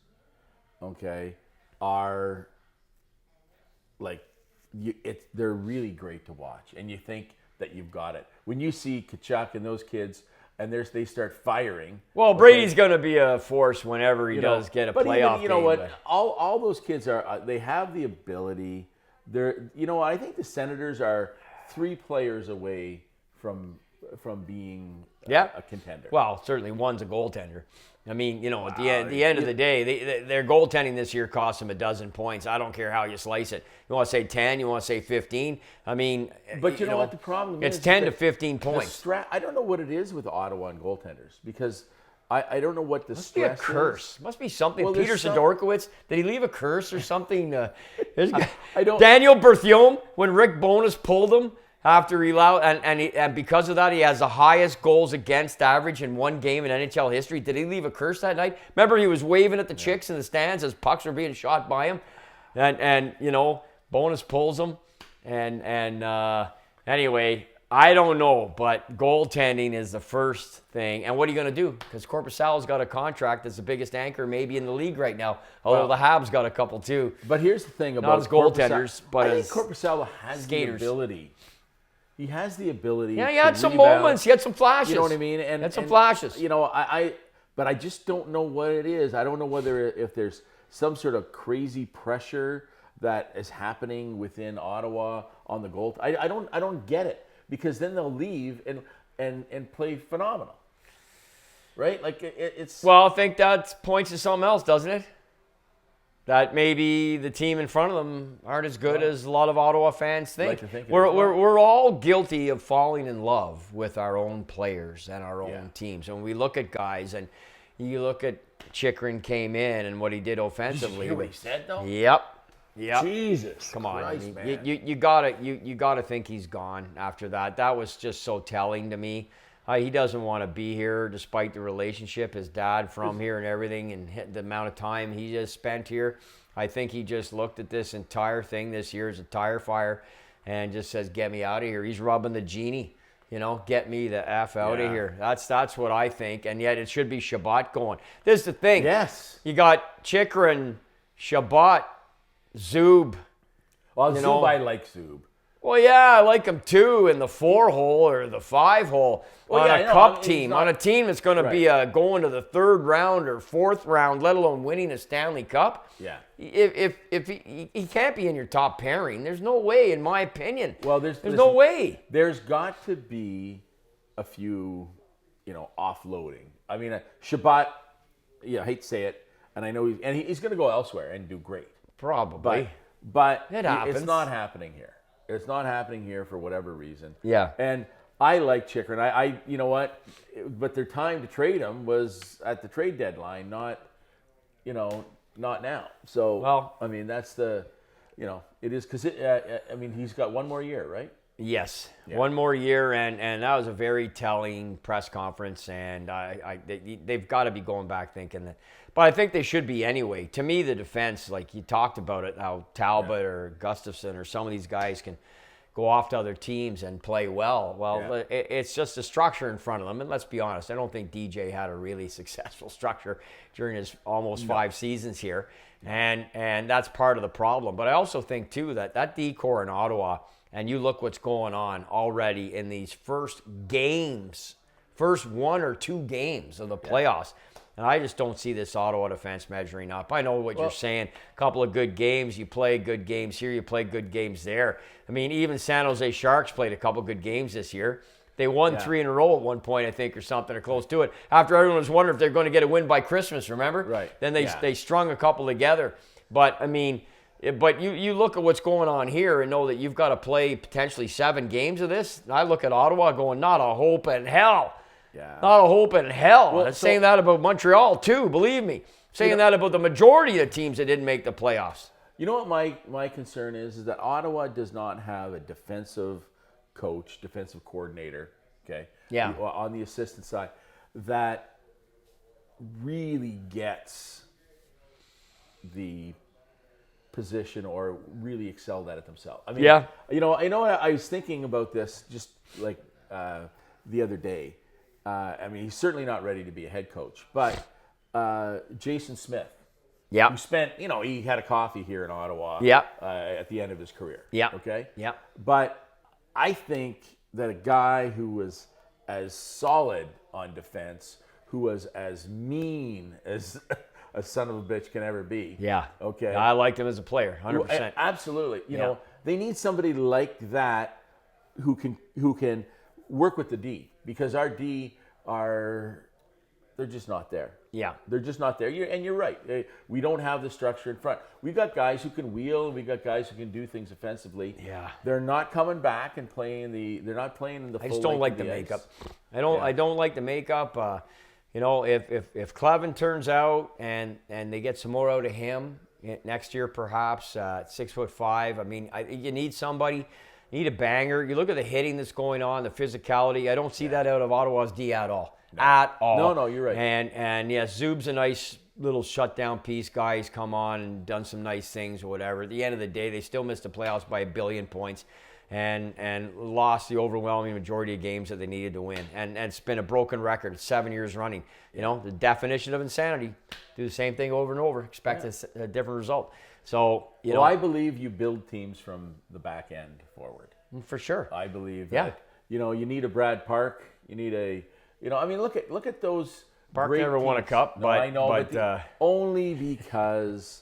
are they're really great to watch, and you think that you've got it when you see Tkachuk and those kids. And they start firing. Well, Brady's going to be a force whenever he does get a playoff game. You know what? All those kids they have the ability. I think the Senators are 3 players away from being a contender. Well, certainly one's a goaltender. At the end of the day, their goaltending this year cost them 12 points. I don't care how you slice it. You want to say 10, you want to say 15. But you know what the problem is? It's 10 to 15 points. I don't know what it is with Ottawa and goaltenders because I don't know what the Must be a stress curse. is. Must be something. Well, Peter there's Sidorkiewicz, did he leave a curse or something? I don't. Daniel Berthiaume, when Rick Bowness pulled him after he allowed, and because of that, he has the highest goals against average in one game in NHL history. Did he leave a curse that night? Remember, he was waving at the chicks in the stands as pucks were being shot by him, and Bowness pulls him, and anyway. I don't know, but goaltending is the first thing. And what are you going to do? Because Korpisalo's got a contract that's the biggest anchor maybe in the league right now. Although the Habs got a couple too. But here's the thing about Not as goaltenders, but I think as Korpisalo has skaters. the ability. He has the ability. Yeah, he to had some rebound. moments. He had some flashes. You know what I mean? And had some flashes. But I just don't know what it is. I don't know if there's some sort of crazy pressure that is happening within Ottawa on the goal. I don't get it. Because then they'll leave and play phenomenal, right? Like it's. Well, I think that points to something else, doesn't it? That maybe the team in front of them aren't as good as a lot of Ottawa fans think. Like to think we're all guilty of falling in love with our own players and our own teams. And when we look at guys, and you look at Chychrun came in and what he did offensively. Did you hear what he said though? Yep. Jesus, come on! Christ, man. You gotta think he's gone after that. That was just so telling to me. He doesn't want to be here, despite the relationship, his dad from here and everything, and the amount of time he just spent here. I think he just looked at this entire thing this year as a tire fire, and just says, "Get me out of here." He's rubbing the genie. Get me the F out of here. That's what I think. And yet it should be Shabbat going. This is the thing. Yes. You got Chychrun, Shabbat, Zub. Well, Zub, I like Zub. Well, yeah, I like him too in the 4-hole or the 5-hole on a cup team, on a team that's going to be going to the 3rd round or 4th round, let alone winning a Stanley Cup. Yeah. If he can't be in your top pairing, there's no way, in my opinion. Well, there's no way. There's got to be a few, offloading. I mean, Shabbat. I hate to say it, and I know he's going to go elsewhere and do great. Probably. But it happens. It's not happening here. It's not happening here for whatever reason. Yeah. And I like Chychrun. I you know what? But their time to trade him was at the trade deadline, not now. So, well, I mean, that's the, it is because he's got one more year, right? Yes, one more year, and that was a very telling press conference, and they've got to be going back thinking that. But I think they should be anyway. To me, the defense, like you talked about it, how Talbot or Gustafsson or some of these guys can go off to other teams and play well. Well, it's just the structure in front of them, and let's be honest, I don't think DJ had a really successful structure during his almost 5 seasons here, and that's part of the problem. But I also think, too, that D-core in Ottawa, and you look what's going on already in these first 1 or 2 games of the playoffs. And I just don't see this Ottawa defense measuring up. I know what you're saying. A couple of good games. You play good games here. You play good games there. I mean, even San Jose Sharks played a couple good games this year. They won 3 in a row at one point, I think, or something, or close to it. After everyone was wondering if they're going to get a win by Christmas, remember? Right. Then they strung a couple together. But, I mean... But you look at what's going on here and know that you've got to play potentially 7 games of this. I look at Ottawa going, not a hope in hell. Yeah. Not a hope in hell. Well, I'm saying that about Montreal, too, believe me. Saying that about the majority of the teams that didn't make the playoffs. You know what my concern is that Ottawa does not have a defensive coach, defensive coordinator, okay? Yeah. On the assistant side, that really gets the position or really excelled at it themselves. I mean, I was thinking about this just like the other day. He's certainly not ready to be a head coach, but Jason Smith, who spent, he had a coffee here in Ottawa at the end of his career. Yeah. Okay? Yeah. But I think that a guy who was as solid on defense, who was as mean as a son of a bitch can ever be. Yeah. Okay. I liked him as a player, 100%. Absolutely. You know, they need somebody like that who can work with the D, because our D they're just not there. Yeah. They're just not there. You're right. We don't have the structure in front. We've got guys who can wheel, and we've got guys who can do things offensively. Yeah. They're not coming back and they're not playing in the full I just don't like length the of ice. makeup. I don't like the makeup. if Clevin turns out and they get some more out of him next year, perhaps at 6'5", I mean, you need somebody. You need a banger. You look at the hitting that's going on, the physicality. I don't see that out of Ottawa's D at all. No. At all. No, you're right. And yeah, Zub's a nice little shutdown piece guy. He's come on and done some nice things or whatever. At the end of the day, they still missed the playoffs by 1 billion points and lost the overwhelming majority of games that they needed to win. And it's been a broken record. It's 7 years running. The definition of insanity. Do the same thing over and over. Expect a different result. So, I believe you build teams from the back end forward. For sure. I believe that, you need a Brad Park. You need look at those. Park never won a cup, I know, but only because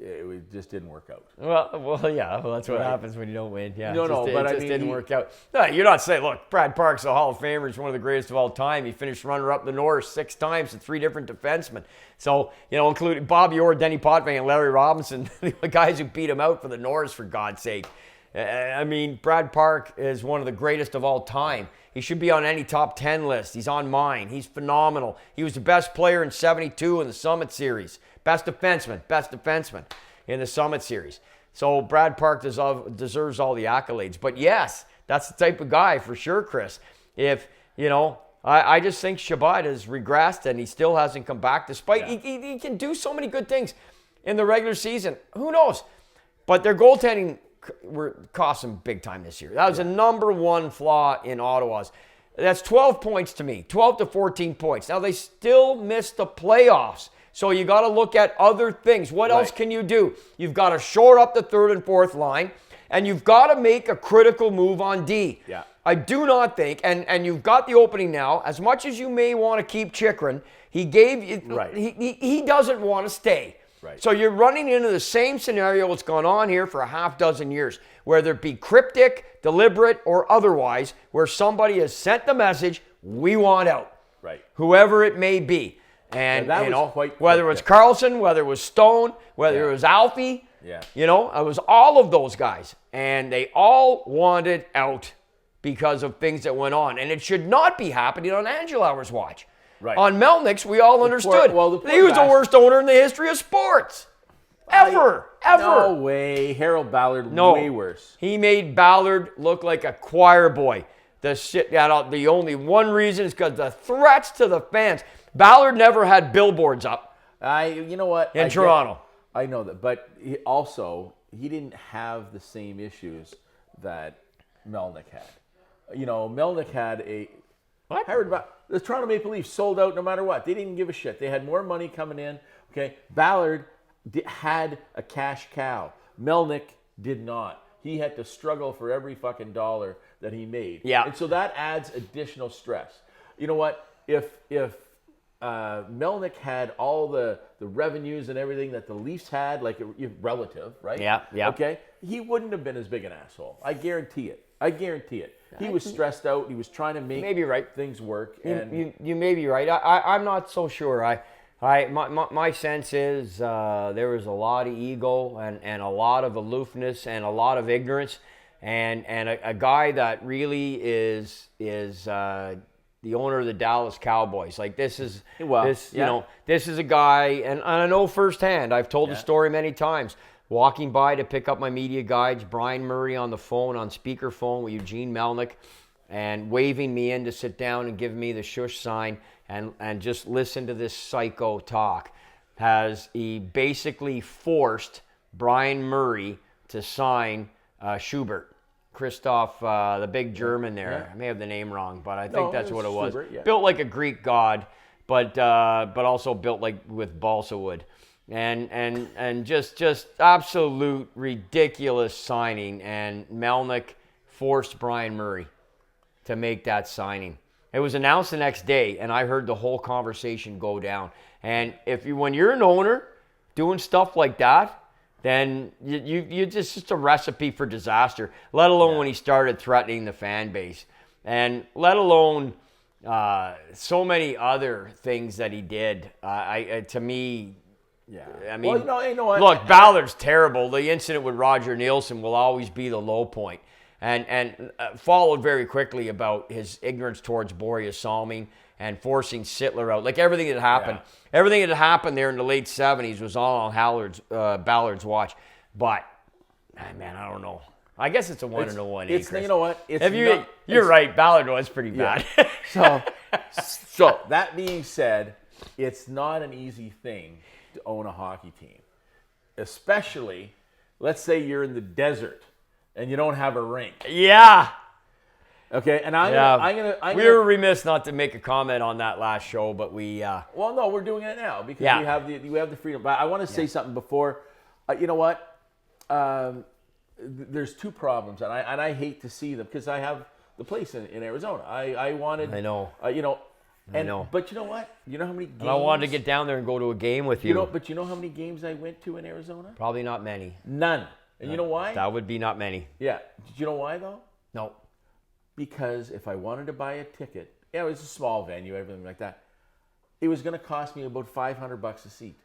it just didn't work out. Well, that's what happens when you don't win. Yeah, it just didn't work out. No, you're not saying, look, Brad Park's a Hall of Famer. He's one of the greatest of all time. He finished runner-up the Norris 6 times to 3 different defensemen. So, including Bobby Orr, Denny Potvin, and Larry Robinson, the guys who beat him out for the Norris, for God's sake. I mean, Brad Park is one of the greatest of all time. He should be on any top 10 list. He's on mine. He's phenomenal. He was the best player in 72 in the Summit Series. Best defenseman in the Summit Series. So Brad Park deserves all the accolades. But yes, that's the type of guy for sure, Chris. If, I just think Shabbat has regressed and he still hasn't come back despite he can do so many good things in the regular season. Who knows? But their goaltending cost them big time this year. That was the number one flaw in Ottawa's. That's 12 points to me, 12 to 14 points. Now, they still missed the playoffs, so you got to look at other things. What else can you do? You've got to shore up the third and fourth line, and you've got to make a critical move on D. Yeah. I do not think, and you've got the opening now, as much as you may want to keep Chychrun, he doesn't want to stay. Right. So you're running into the same scenario that's gone on here for a half dozen years, whether it be cryptic, deliberate, or otherwise, where somebody has sent the message, we want out. Right. Whoever it may be. And, whether it was Carlson, whether it was Stone, whether it was Alfie, it was all of those guys. And they all wanted out because of things that went on. And it should not be happening on Angelauer's watch. Right. On Melnick's, we all understood. He was the worst owner in the history of sports. Ever. No way. Harold Ballard, way worse. He made Ballard look like a choir boy. The only one reason is because the threats to the fans. Ballard never had billboards up. You know what? In Toronto. I know that. But he didn't have the same issues that Melnick had. Melnick had a... What? The Toronto Maple Leafs sold out no matter what. They didn't give a shit. They had more money coming in. Okay, Ballard had a cash cow. Melnick did not. He had to struggle for every fucking dollar that he made. Yeah. And so that adds additional stress. You know what? If Melnick had all the revenues and everything that the Leafs had, like relative, right? Yeah. Okay, he wouldn't have been as big an asshole. I guarantee it. He was stressed out. He was trying to make things work. You may be right. I'm not so sure. My sense is there was a lot of ego and a lot of aloofness and a lot of ignorance, and a guy that really is the owner of the Dallas Cowboys. Like this is a guy, and I know firsthand. I've told the story many times. Walking by to pick up my media guides, Brian Murray on the phone, on speakerphone with Eugene Melnick, and waving me in to sit down and give me the shush sign and just listen to this psycho talk. He basically forced Brian Murray to sign Schubert. Christoph, the big German there. Yeah. I may have the name wrong, but I think that's what it was. Schubert, Built like a Greek god, but also built like with balsa wood. And just absolute ridiculous signing, and Melnick forced Brian Murray to make that signing. It was announced the next day, and I heard the whole conversation go down. And when you're an owner doing stuff like that, then you just a recipe for disaster. Let alone when he started threatening the fan base, and let alone so many other things that he did. To me. Yeah. I mean, you know what? Look, Ballard's terrible. The incident with Roger Nielsen will always be the low point. and followed very quickly about his ignorance towards Borje Salming and forcing Sittler out. Like everything that happened. Yeah. Everything that happened there in the late 70s was all on Ballard's watch. But, man, I don't know. I guess it's a 1-1. You know what? You're right. Ballard was pretty bad. So that being said, it's not an easy thing to own a hockey team. Especially, let's say you're in the desert and you don't have a rink. Yeah. Okay, and we were remiss not to make a comment on that last show, but we. Well, no, we're doing it now because we have the freedom. But I want to say something before. You know what? There's two problems, and I hate to see them because I have the place in Arizona. I wanted. I know. I know. But you know what? You know how many games? And I wanted to get down there and go to a game with you. But you know how many games I went to in Arizona? Probably not many. None. And you know why? That would be not many. Yeah. Did you know why though? No. Because if I wanted to buy a ticket, it was a small venue, everything like that, it was going to cost me about $500 a seat.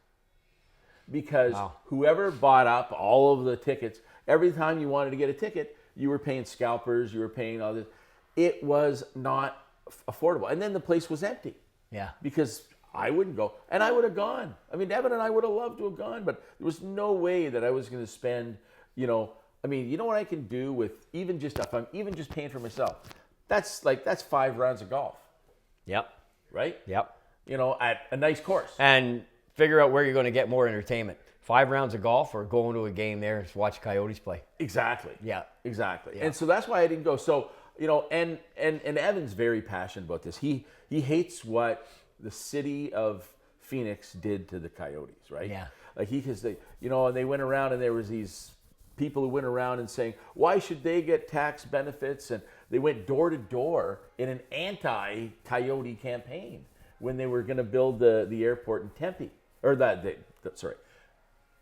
Because whoever bought up all of the tickets, every time you wanted to get a ticket, you were paying scalpers, you were paying all this. It was not affordable. And then the place was empty. Yeah. Because I wouldn't go. And I would have gone. I mean, Evan and I would have loved to have gone, but there was no way that I was going to spend, you know what I can do with if I'm even just paying for myself? That's 5 rounds of golf. Yep. Right? Yep. At a nice course. And figure out where you're going to get more entertainment. 5 rounds of golf or going to a game there and watch Coyotes play. Exactly. Yeah. Exactly. Yeah. And so that's why I didn't go. So, and Evan's very passionate about this. He hates what the city of Phoenix did to the Coyotes, right? Yeah. Like and they went around and there was these people who went around and saying, why should they get tax benefits? And they went door to door in an anti-Coyote campaign when they were going to build the airport in Tempe, or the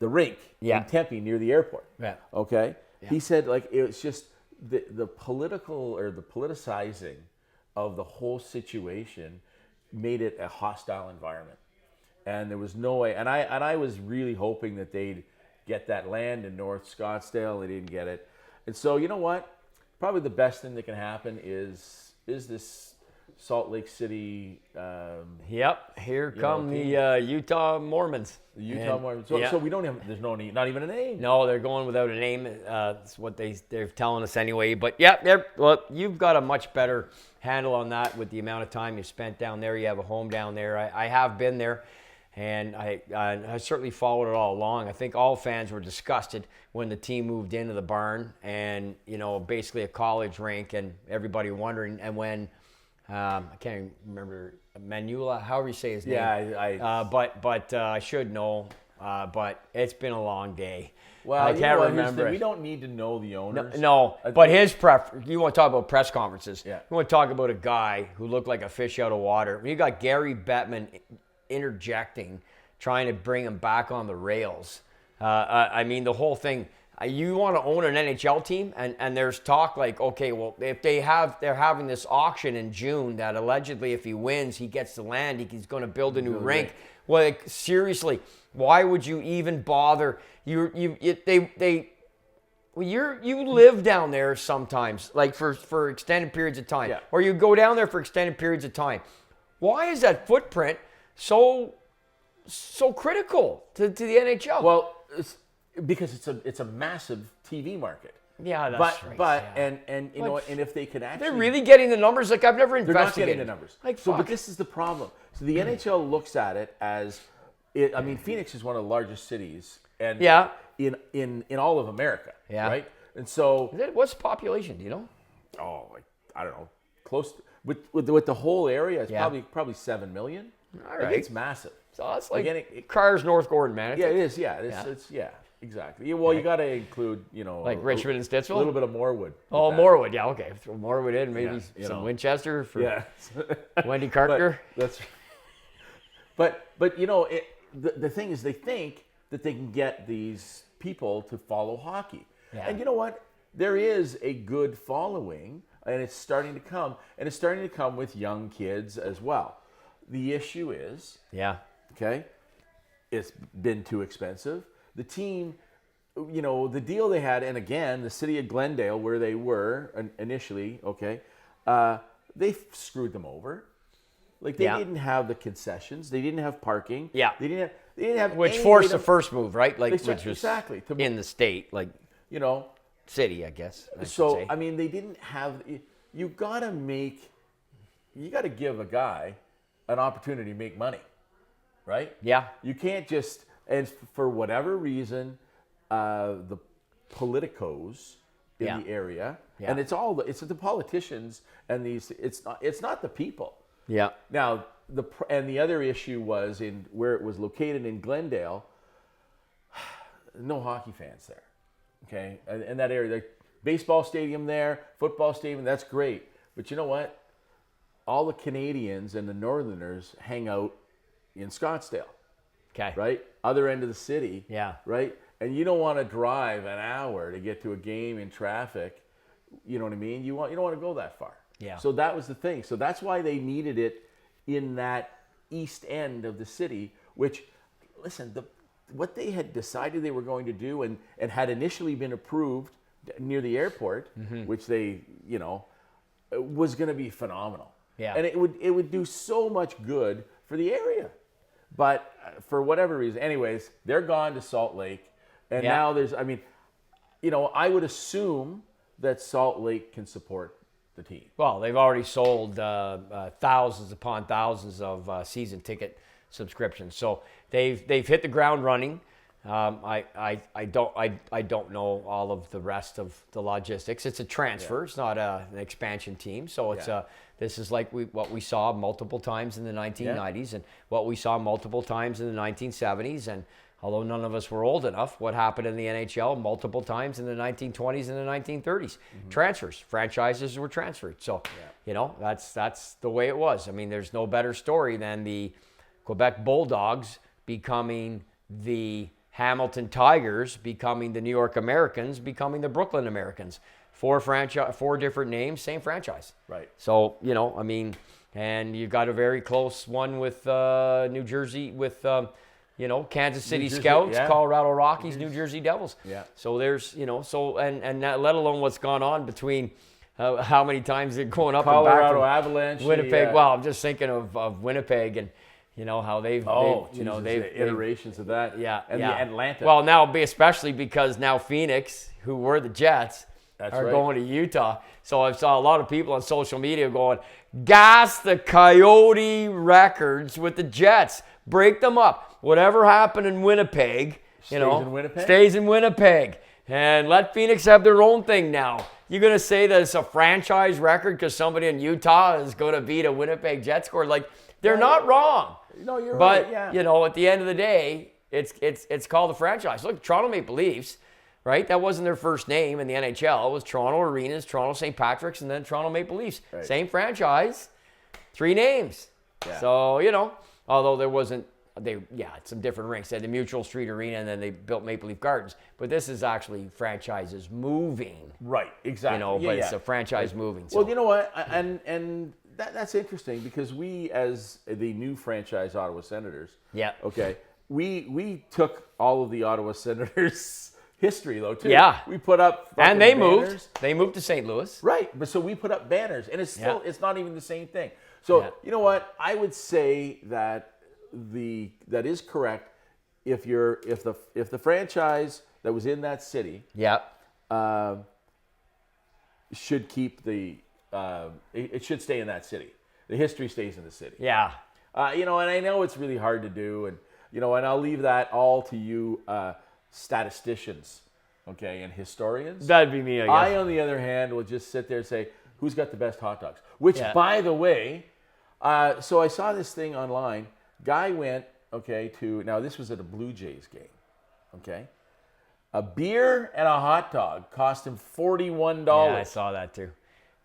rink in Tempe near the airport. Yeah. Okay. Yeah. He said it was just the political or the politicizing of the whole situation made it a hostile environment, and there was no way. And I was really hoping that they'd get that land in North Scottsdale. They didn't get it, and so you know what? Probably the best thing that can happen is this Salt Lake City. Yep, here come the Utah Mormons. The Utah Mormons. So we don't have. There's not even a name. No, they're going without a name. That's what they're telling us anyway. But you've got a much better handle on that with the amount of time you spent down there. You have a home down there. I have been there. And I certainly followed it all along. I think all fans were disgusted when the team moved into the barn and, basically a college rink and everybody wondering. And when, I can't remember, Manula, however you say his name. Yeah, but I should know. But it's been a long day. Well, I can't remember. We don't need to know the owners. No, but his you want to talk about press conferences. Yeah. You want to talk about a guy who looked like a fish out of water. When you got Gary Bettman interjecting, trying to bring him back on the rails. I mean, the whole thing, you want to own an NHL team, and there's talk like, okay, well, if they're having this auction in June that allegedly if he wins, he gets the land, he's going to build a new rink. Well, like, seriously, why would you even bother? You live down there sometimes, like for extended periods of time, or you go down there for extended periods of time. Why is that footprint so critical to the NHL? Well, because it's a massive TV market. Yeah, that's right. But yeah. and you know what? And if they can actually, they're really getting the numbers. Like I've never investigated. They're not getting the numbers. But this is the problem. So the NHL looks at it as, I mean, Phoenix is one of the largest cities, and in all of America. Yeah. Right. And so, what's the population? Do you know? Oh, I don't know. Close to, with the whole area, it's probably 7 million. All right. It's massive. So it's like Cars, North Gordon, man. Yeah, it is. Yeah, it's exactly. Yeah, well, you got to include, like Richmond and Stittsville, a little bit of Morwood. Oh, Morwood. Yeah, okay. Throw Morwood in, maybe some Winchester for Wendy Carter. But the thing is, they think that they can get these people to follow hockey, and you know what? There is a good following, and it's starting to come, and it's starting to come with young kids as well. The issue is, it's been too expensive. The team the deal they had, and again, the city of Glendale, where they were initially, they screwed them over. Like they didn't have the concessions, they didn't have parking, They didn't have which any forced way the first move, right? Like which was exactly in the state, like city, I guess. I should say. I mean, they didn't have. You got to give a guy an opportunity to make money, right? Yeah. You can't just, and for whatever reason, the politicos in the area, and it's the politicians and these. It's not the people. Yeah. Now the other issue was in where it was located in Glendale. No hockey fans there. Okay, in that area, the baseball stadium there, football stadium, that's great. But you know what? All the Canadians and the Northerners hang out in Scottsdale. Okay. Right? Other end of the city. Yeah. Right? And you don't want to drive an hour to get to a game in traffic. You know what I mean? You don't want to go that far. Yeah. So that was the thing. So that's why they needed it in that east end of the city, which, listen, what they had decided they were going to do and had initially been approved near the airport, which they, was going to be phenomenal. Yeah. And it would do so much good for the area. But for whatever reason, anyways, they're gone to Salt Lake. And now I would assume that Salt Lake can support the team. Well, they've already sold thousands upon thousands of season ticket subscriptions, so they've hit the ground running. I don't know all of the rest of the logistics. It's a transfer. It's not an expansion team. So it's this is like what we saw multiple times in the 1990s and what we saw multiple times in the 1970s. And although none of us were old enough, what happened in the NHL multiple times in the 1920s and the 1930s. Transfers. Franchises were transferred. So, that's the way it was. I mean, there's no better story than the Quebec Bulldogs becoming the Hamilton Tigers, becoming the New York Americans, becoming the Brooklyn Americans. Four different names, same franchise. Right. So, and you've got a very close one with New Jersey, with Kansas City Scouts, Colorado Rockies, New Jersey Devils. Yeah. So there's, and that, let alone what's gone on between how many times they're going up Colorado and back Avalanche, Winnipeg. Well, I'm just thinking of Winnipeg and how they've iterations of that. Yeah. And the Atlanta. Well, now especially because now Phoenix, who were the Jets, are going to Utah. So I saw a lot of people on social media going, gas the Coyote records with the Jets. Break them up. Whatever happened in Winnipeg, stays in Winnipeg. And let Phoenix have their own thing now. You're going to say that it's a franchise record because somebody in Utah is going to beat a Winnipeg Jets score? Like, they're not wrong. No, you're right. But, at the end of the day, it's called a franchise. Look, Toronto Maple Leafs, right? That wasn't their first name in the NHL. It was Toronto Arenas, Toronto St. Patrick's, and then Toronto Maple Leafs. Right. Same franchise, 3 names. Yeah. So, although there wasn't, some different rinks. They had the Mutual Street Arena, and then they built Maple Leaf Gardens. But this is actually franchises moving. Right, exactly. But it's a franchise moving. So. Well, you know what? And that's interesting because we, as the new franchise Ottawa Senators, we took all of the Ottawa Senators' history, though, too. Yeah. We put up and they banners. moved. They moved to St. Louis. Right. But so we put up banners, and it's still it's not even the same thing. So you know what? I would say that that is correct. If the franchise that was in that city, should keep it should stay in that city. The history stays in the city. Yeah. And I know it's really hard to do, and and I'll leave that all to you, statisticians, and historians. That'd be me, I guess. I, on the other hand, will just sit there and say, who's got the best hot dogs? Which, by the way, so I saw this thing online. Guy went, now this was at a Blue Jays game, A beer and a hot dog cost him $41. Yeah, I saw that too.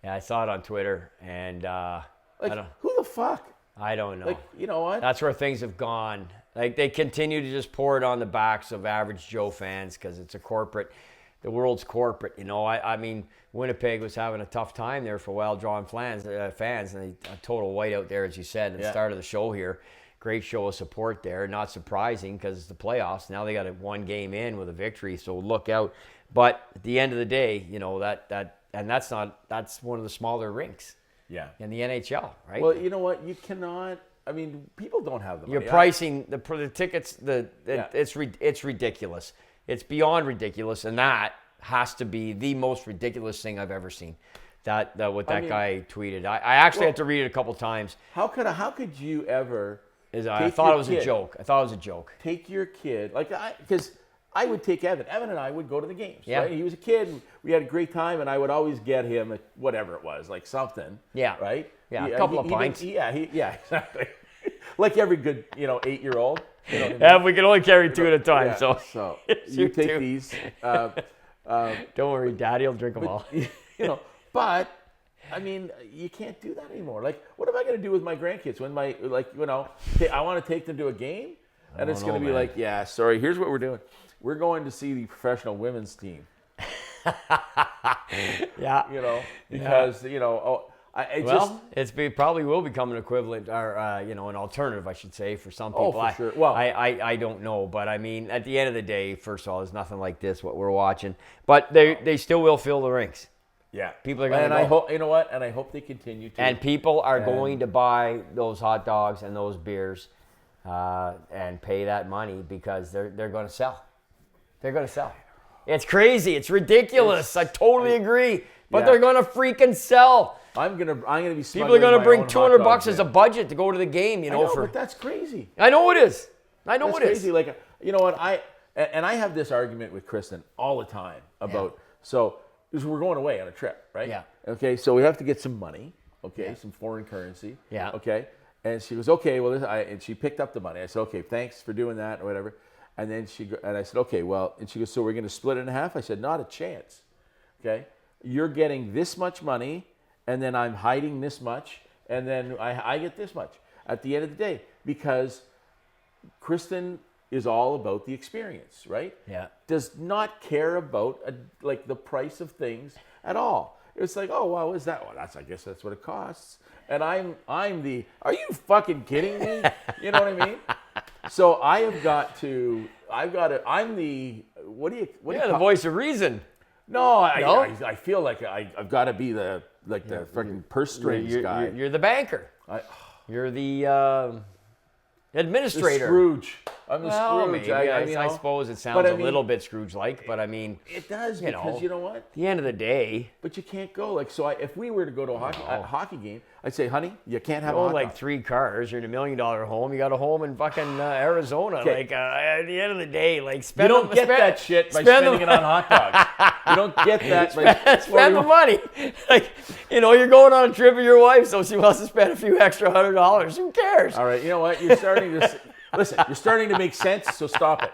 Yeah, I saw it on Twitter, and who the fuck? I don't know. Like, you know what? That's where things have gone. Like, they continue to just pour it on the backs of average Joe fans because it's the world's corporate. I mean, Winnipeg was having a tough time there for a while, drawing fans, and a total whiteout there, as you said at the start of the show here. great show of support there. Not surprising because it's the playoffs. Now they got it one game in with a victory, so look out. But at the end of the day, that's one of the smaller rinks. Yeah. In the NHL, right? Well, you know what? You cannot. I mean, people don't have the money. You're pricing the tickets. It's ridiculous. It's beyond ridiculous, and that has to be the most ridiculous thing I've ever seen. That guy tweeted. I actually had to read it a couple times. How could you ever? I thought it was a joke. Take your kid, because I would take Evan. Evan and I would go to the games. Yeah. Right? He was a kid. And we had a great time, and I would always get him whatever it was, like something. Yeah. Right. Yeah. A couple of pints. Exactly. Like every good 8-year-old. You know what I mean? Yeah, we can only carry 2 at a time. Yeah, so you take 2. these. Don't worry, Daddy will drink them all. But I mean, you can't do that anymore. Like, what am I going to do with my grandkids when I want to take them to a game, and it's going to be like, yeah, sorry, here's what we're doing. We're going to see the professional women's team. Yeah. Because it probably will become an equivalent, or an alternative, I should say, for some people. Oh, for sure. Well, I don't know, but I mean, at the end of the day, first of all, there's nothing like this what we're watching, but they still will fill the rinks. Yeah, people are going to. I hope and I hope they continue to. And people are going to buy those hot dogs and those beers, and pay that money because they're going to sell. They're going to sell. It's crazy. It's ridiculous. I totally agree. But they're going to freaking sell. I'm gonna be. People are going to bring $200 as a budget to go to the game. But that's crazy. I know it is. That's crazy. Like, you know what? I have this argument with Kristen all the time about because we're going away on a trip, right? Yeah. Okay, so we have to get some money. Okay, some foreign currency. Yeah. Okay, and she goes, okay, well, and she picked up the money. I said, okay, thanks for doing that or whatever. And then I said, okay, well, and she goes, so we're going to split it in half? I said, not a chance. Okay, you're getting this much money, and then I'm hiding this much, and then I get this much at the end of the day, because Kristen is all about the experience, right? Yeah. Does not care about the price of things at all. It's like, oh, well, what is that? Well, I guess that's what it costs. And I'm are you fucking kidding me? You know what I mean? So I'm the, the voice of reason. No, I feel like I've got to be the freaking purse strings guy. You're the banker. You're the administrator. The Scrooge. I'm the Scrooge. Maybe, I suppose it sounds a little bit Scrooge-like, but I mean... It does, because you know what? At the end of the day... But you can't go. If we were to go to a hockey game, I'd say, honey, you can't have a hot dog. 3 cars. You're in $1 million home. You got a home in fucking Arizona. Okay. At the end of the day, spend... You don't get that shit by spending it on hot dogs. You don't get that. Spend the money. You're going on a trip with your wife, so she wants to spend a few extra $100. Who cares? All right, you know what? You're starting to... Listen, you're starting to make sense, so stop it.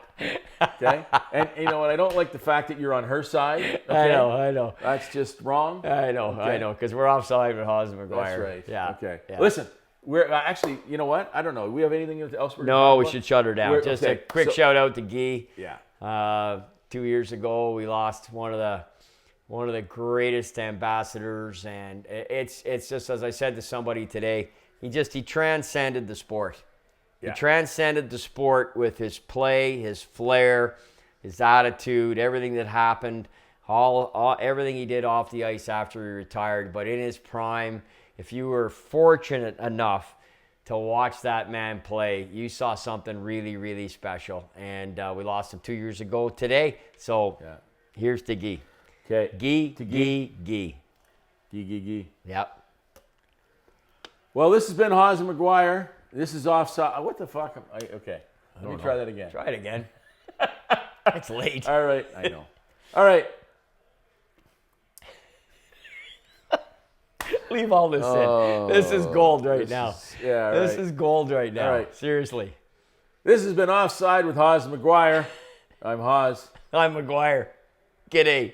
Okay? And you know what? I don't like the fact that you're on her side. Okay? I know. That's just wrong. I know, because we're offside with Haas and McGuire. That's right. Yeah. Okay. Yeah. Listen, we're actually, you know what? I don't know. Do we have anything else we're No, we should shut her down. A quick shout out to Guy. Yeah. 2 years ago, we lost one of the greatest ambassadors, and it's just, as I said to somebody today, he transcended the sport. Yeah. He transcended the sport with his play, his flair, his attitude, everything that happened, everything he did off the ice after he retired. But in his prime, if you were fortunate enough to watch that man play, you saw something really, really special. And we lost him 2 years ago today. So here's to Guy. Okay. Guy. Yep. Well, this has been Haas and McGuire. This is offside. What the fuck? Okay. Let me try that again. Try it again. It's late. All right. I know. All right. Leave all this in. This is gold right now. This is gold right now. All right. Seriously. This has been Offside with Haas and McGuire. I'm Haas. I'm McGuire. G'day.